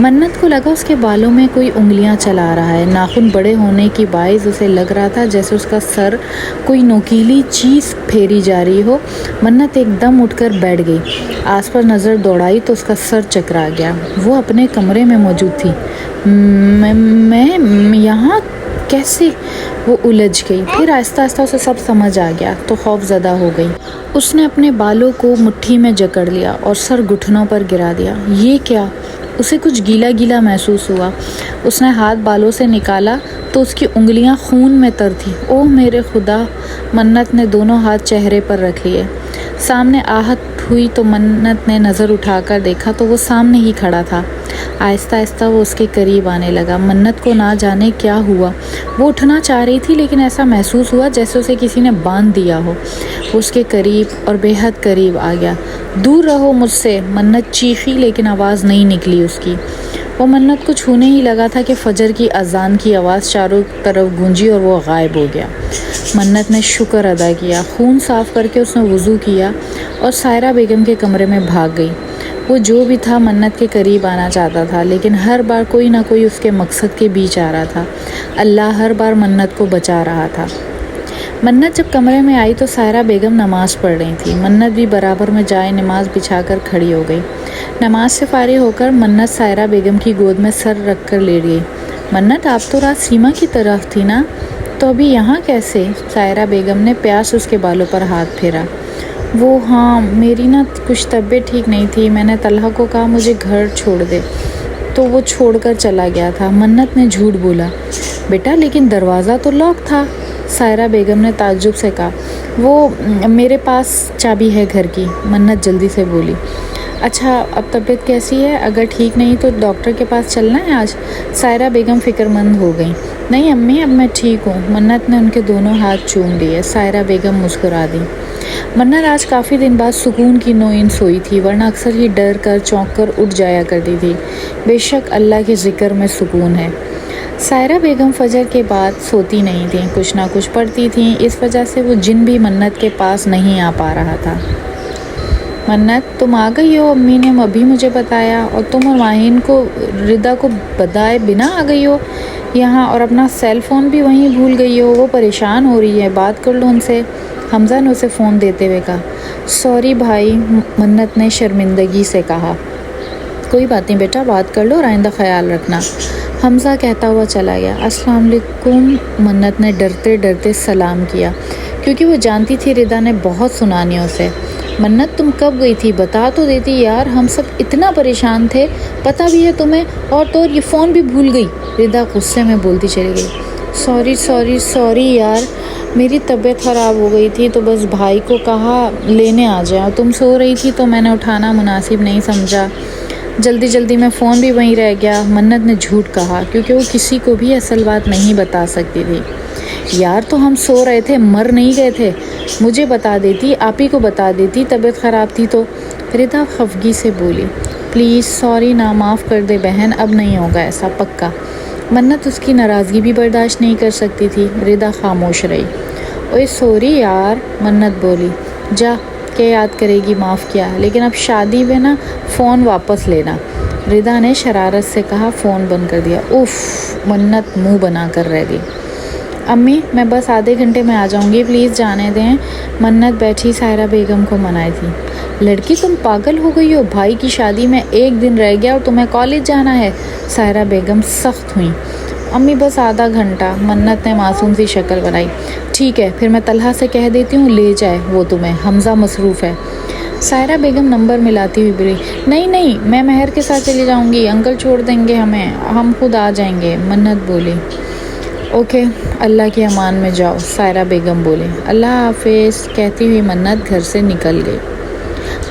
منت کو لگا اس کے بالوں میں کوئی انگلیاں چلا رہا ہے۔ ناخن بڑے ہونے کی باعث اسے لگ رہا تھا جیسے اس کا سر کوئی نوکیلی چیز پھیری جا رہی ہو۔ منت ایک دم اٹھ کر بیٹھ گئی، آس پاس نظر دوڑائی تو اس کا سر چکرا گیا۔ وہ اپنے کمرے میں موجود تھی۔ میں یہاں کیسے؟ وہ الجھ گئی، پھر آہستہ آہستہ اسے سب سمجھ آ گیا تو خوف زدہ ہو گئی۔ اس نے اپنے بالوں کو مٹھی میں جکڑ لیا اور سر گھٹنوں پر گرا دیا۔ یہ کیا؟ اسے کچھ گیلا گیلا محسوس ہوا۔ اس نے ہاتھ بالوں سے نکالا تو اس کی انگلیاں خون میں تر تھیں۔ اوہ میرے خدا! منت نے دونوں ہاتھ چہرے پر رکھ لیے۔ سامنے آہٹ ہوئی تو منت نے نظر اٹھا کر دیکھا تو وہ سامنے ہی کھڑا تھا۔ آہستہ آہستہ وہ اس کے قریب آنے لگا۔ منت کو نہ جانے کیا ہوا، وہ اٹھنا چاہ رہی تھی لیکن ایسا محسوس ہوا جیسے اسے کسی نے باندھ دیا ہو۔ وہ اس کے قریب اور بے حد قریب آ گیا۔ دور رہو مجھ سے! منت چیخی لیکن آواز نہیں نکلی اس کی۔ وہ منت کو چھونے ہی لگا تھا کہ فجر کی اذان کی آواز چاروں طرف گونجی اور وہ غائب ہو گیا۔ منت نے شکر ادا کیا۔ خون صاف کر کے اس نے وضو کیا اور سائرہ بیگم کے کمرے میں بھاگ گئی۔ وہ جو بھی تھا منت کے قریب آنا چاہتا تھا لیکن ہر بار کوئی نہ کوئی اس کے مقصد کے بیچ آ رہا تھا۔ اللہ ہر بار منت کو بچا رہا تھا۔ منت جب کمرے میں آئی تو سائرہ بیگم نماز پڑھ رہی تھی۔ منت بھی برابر میں جائے نماز بچھا کر کھڑی ہو گئی۔ نماز سے فارغ ہو کر منت سائرہ بیگم کی گود میں سر رکھ کر لیٹ گئی۔ منت آپ تو رات سیما کی طرف تھی نا، تو ابھی یہاں کیسے؟ سائرہ بیگم نے پیاس اس کے بالوں پر ہاتھ پھیرا۔ وہ ہاں، میری نا کچھ طبیعت ٹھیک نہیں تھی، میں نے طلحہ کو کہا مجھے گھر چھوڑ دے تو وہ چھوڑ کر چلا گیا تھا۔ منت نے جھوٹ بولا۔ بیٹا لیکن دروازہ تو لاک تھا، سائرہ بیگم نے تعجب سے کہا۔ وہ میرے پاس چابی ہے گھر کی، منت جلدی سے بولی۔ اچھا اب طبیعت کیسی ہے؟ اگر ٹھیک نہیں تو ڈاکٹر کے پاس چلنا ہے آج؟ سائرہ بیگم فکر مند ہو گئیں۔ نہیں امی، اب میں ٹھیک ہوں۔ منت نے ان کے دونوں ہاتھ چوم لیے۔ سائرہ بیگم مسکرا دی۔ منت آج کافی دن بعد سکون کی نیند سوئی تھی، ورنہ اکثر ہی ڈر کر چونک کر اٹھ جایا کرتی تھی۔ بے شک اللہ کے ذکر میں سکون ہے۔ سائرہ بیگم فجر کے بعد سوتی نہیں تھیں، کچھ نہ کچھ پڑھتی تھیں، اس وجہ سے وہ جن بھی منت کے پاس نہیں آ پا رہا تھا۔ منت تم آ گئی ہو، امی نے ابھی مجھے بتایا، اور تم اور ماہین کو ردا کو بتائے بنا آ گئی ہو یہاں، اور اپنا سیل فون بھی وہیں بھول گئی ہو۔ وہ پریشان ہو رہی ہے، بات کر لو ان سے، حمزہ نے اسے فون دیتے ہوئے کہا۔ سوری بھائی، منت نے شرمندگی سے کہا۔ کوئی بات نہیں بیٹا، بات کر لو اور آئندہ خیال رکھنا، حمزہ کہتا ہوا چلا گیا۔ السلام علیکم، منت نے ڈرتے ڈرتے سلام کیا کیونکہ وہ جانتی تھی ردا نے بہت سنانی اسے۔ منت تم کب گئی تھی؟ بتا تو دیتی یار، ہم سب اتنا پریشان تھے، پتہ بھی ہے تمہیں، اور تو یہ فون بھی بھول گئی، ردا غصے میں بولتی چلی گئی۔ سوری یار، میری طبیعت خراب ہو گئی تھی تو بس بھائی کو کہا لینے آ جائے، اور تم سو رہی تھی تو میں نے اٹھانا مناسب نہیں سمجھا، جلدی میں فون بھی وہیں رہ گیا۔ منت نے جھوٹ کہا کیونکہ وہ کسی کو بھی اصل بات نہیں بتا سکتی تھی۔ یار تو ہم سو رہے تھے، مر نہیں گئے تھے، مجھے بتا دیتی، آپ ہی کو بتا دیتی طبیعت خراب تھی تو۔ ردا خفگی سے بولی۔ پلیز سوری نا، معاف کر دے بہن، اب نہیں ہوگا ایسا، پکا۔ منت اس کی ناراضگی بھی برداشت نہیں کر سکتی تھی۔ ردا خاموش رہی۔ اوئے سوری یار، منت بولی۔ جا کے یاد کرے گی، معاف کیا، لیکن اب شادی میں نا فون واپس لینا، ردا نے شرارت سے کہا۔ فون بند کر دیا۔ اف، منت منہ بنا کر رہ گئی۔ امی میں بس آدھے گھنٹے میں آ جاؤں گی، پلیز جانے دیں، منت بیٹھی سائرہ بیگم کو منائی تھی۔ لڑکی تم پاگل ہو گئی ہو، بھائی کی شادی میں ایک دن رہ گیا اور تمہیں کالج جانا ہے، سائرہ بیگم سخت ہوئیں۔ امی بس آدھا گھنٹہ، منت نے معصوم سی شکل بنائی۔ ٹھیک ہے پھر میں طلحہ سے کہہ دیتی ہوں لے جائے وہ تمہیں، حمزہ مصروف ہے۔ سائرہ بیگم نمبر ملاتی ہوئی بولی۔ نہیں میں مہر کے ساتھ چلی جاؤں گی، انکل چھوڑ دیں گے ہمیں، ہم خود آ جائیں گے، منت بولی۔ اوکے، اللہ کی امان میں جاؤ، سائرہ بیگم بولے۔ اللہ حافظ کہتی ہوئی منت گھر سے نکل گئی۔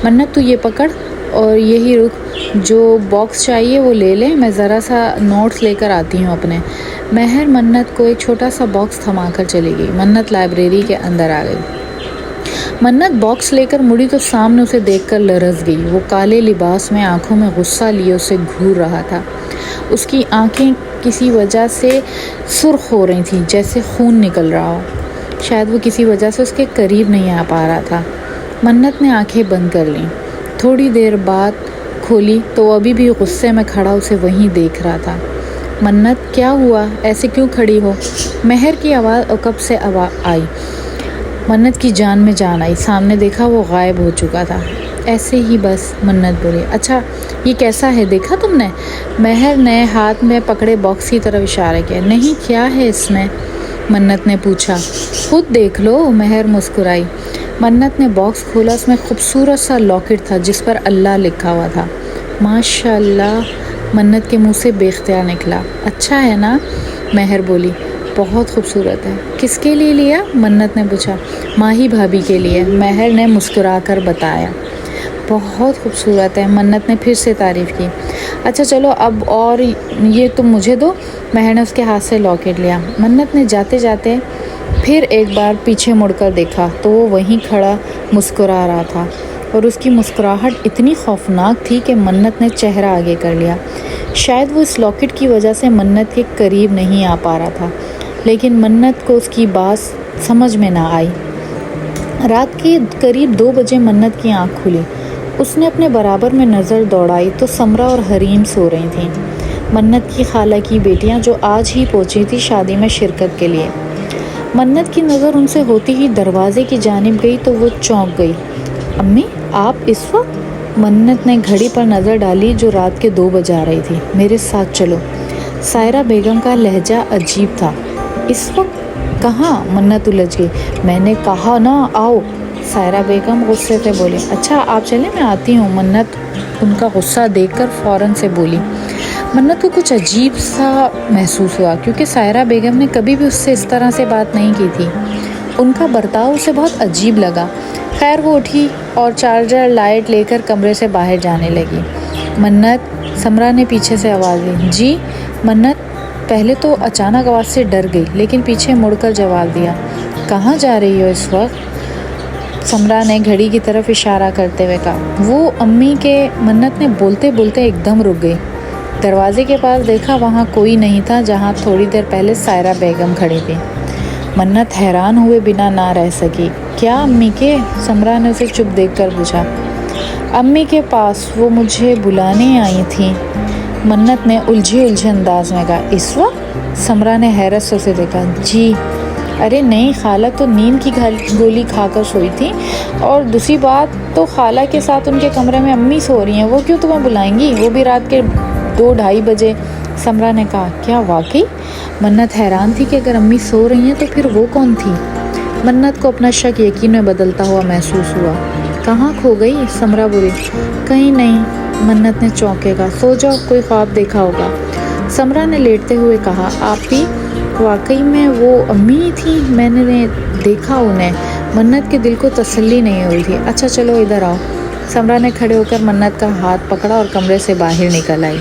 منت تو یہ پکڑ اور یہی رک، جو باکس چاہیے وہ لے لے، میں ذرا سا نوٹس لے کر آتی ہوں اپنے۔ مہر منت کو ایک چھوٹا سا باکس تھما کر چلی گئی۔ منت لائبریری کے اندر آ گئی۔ منت باکس لے کر مڑی تو سامنے اسے دیکھ کر لرز گئی۔ وہ کالے لباس میں آنکھوں میں غصہ لیے اسے گھور رہا تھا۔ اس کی آنکھیں کسی وجہ سے سرخ ہو رہی تھیں، جیسے خون نکل رہا ہو، شاید وہ کسی وجہ سے اس کے قریب نہیں آ پا رہا تھا۔ منت نے آنکھیں بند کر لیں۔ تھوڑی دیر بعد کھولی تو وہ ابھی بھی غصے میں کھڑا اسے وہیں دیکھ رہا تھا۔ منت کیا ہوا؟ ایسے کیوں کھڑی ہو؟ مہر کی آواز کب سے آئی۔ منت کی جان میں جان آئی، سامنے دیکھا وہ غائب ہو چکا تھا۔ ایسے ہی بس، منت بولی۔ اچھا یہ کیسا ہے دیکھا تم نے؟ مہر نے ہاتھ میں پکڑے باکس کی طرف اشارہ کیا۔ نہیں، کیا ہے اس میں؟ منت نے پوچھا۔ خود دیکھ لو، مہر مسکرائی۔ منت نے باکس کھولا، اس میں خوبصورت سا لاکٹ تھا جس پر اللہ لکھا ہوا تھا۔ ماشاء اللہ، منت کے منہ سے بے اختیار نکلا۔ اچھا ہے نا؟ مہر بولی۔ بہت خوبصورت ہے۔ کس کے لیے لیا؟ منت نے پوچھا۔ ماہی بھابھی کے لیے، مہر نے مسکرا کر بتایا۔ بہت خوبصورت ہے، منت نے پھر سے تعریف کی۔ اچھا چلو اب اور یہ تم مجھے دو۔ مہر نے اس کے ہاتھ سے لاکٹ لیا۔ منت نے جاتے جاتے پھر ایک بار پیچھے مڑ کر دیکھا تو وہ وہیں کھڑا مسکرا رہا تھا، اور اس کی مسکراہٹ اتنی خوفناک تھی کہ منت نے چہرہ آگے کر لیا۔ شاید وہ اس لاکٹ کی وجہ سے منت کے قریب نہیں آ پا رہا تھا، لیکن منت کو اس کی بات سمجھ میں نہ آئی۔ رات کے قریب 2 بجے منت کی آنکھ کھلی۔ اس نے اپنے برابر میں نظر دوڑائی تو سمرا اور حریم سو رہی تھیں، منت کی خالہ کی بیٹیاں جو آج ہی پہنچی تھی شادی میں شرکت کے لیے۔ منت کی نظر ان سے ہوتی ہی دروازے کی جانب گئی تو وہ چونک گئی۔ امی، آپ اس وقت؟ منت نے گھڑی پر نظر ڈالی جو رات کے 2 بجا رہی تھی۔ میرے ساتھ چلو۔ سائرہ بیگم کا لہجہ عجیب تھا۔ اس وقت کہاں؟ منت الجھ گئی۔ میں نے کہا نا آؤ، سائرہ بیگم غصے سے بولی۔ اچھا آپ چلیں، میں آتی ہوں، منت ان کا غصہ دیکھ کر فوراً سے بولی۔ منت کو کچھ عجیب سا محسوس ہوا کیونکہ سائرہ بیگم نے کبھی بھی اس سے اس طرح سے بات نہیں کی تھی۔ ان کا برتاؤ اسے بہت عجیب لگا۔ خیر وہ اٹھی اور چارجر لائٹ لے کر کمرے سے باہر جانے لگی۔ منت، سمرا نے پیچھے سے آواز دی۔ جی؟ منت پہلے تو اچانک آواز سے ڈر گئی لیکن پیچھے مڑ کر جواب دیا۔ کہاں جا رہی ہو اس وقت؟ سمرا نے گھڑی کی طرف اشارہ کرتے ہوئے کہا۔ وہ امی کے، منت نے بولتے بولتے ایک دم رک گئی۔ دروازے کے پاس دیکھا، وہاں کوئی نہیں تھا جہاں تھوڑی دیر پہلے سائرہ بیگم کھڑی تھی۔ منت حیران ہوئے بنا نہ رہ سکی۔ کیا امی کے؟ سمرا نے اسے چپ دیکھ کر پوچھا۔ امی کے پاس، وہ مجھے بلانے آئی تھیں، منت نے الجھے انداز میں کہا۔ اس وقت؟ سمرا نے حیرت سے اسے دیکھا۔ جی۔ ارے نہیں، خالہ تو نیند کی گولی کھا کر سوئی تھی، اور دوسری بات تو خالہ کے ساتھ ان کے کمرے میں امی سو رہی ہیں، وہ کیوں تمہیں بلائیں گی، وہ بھی رات کے 2-2:30 بجے؟ سمرا نے کہا۔ کیا واقعی؟ منت حیران تھی کہ اگر امی سو رہی ہیں تو پھر وہ کون تھی؟ منت کو اپنا شک یقین میں بدلتا ہوا محسوس ہوا۔ کہاں کھو گئی؟ سمرا بولی۔ کہیں نہیں، منت نے چونکے کہا۔ سو جاؤ، کوئی خواب دیکھا ہوگا۔ سمرا نے لیٹتے ہوئے کہا۔ آپ بھی واقعی میں وہ امی تھیں؟ میں نے دیکھا انہیں۔ منت کے دل کو تسلی نہیں ہو رہی تھی۔ اچھا چلو ادھر آؤ۔ سمرا نے کھڑے ہو کر منت کا ہاتھ پکڑا اور کمرے سے باہر نکل آئی۔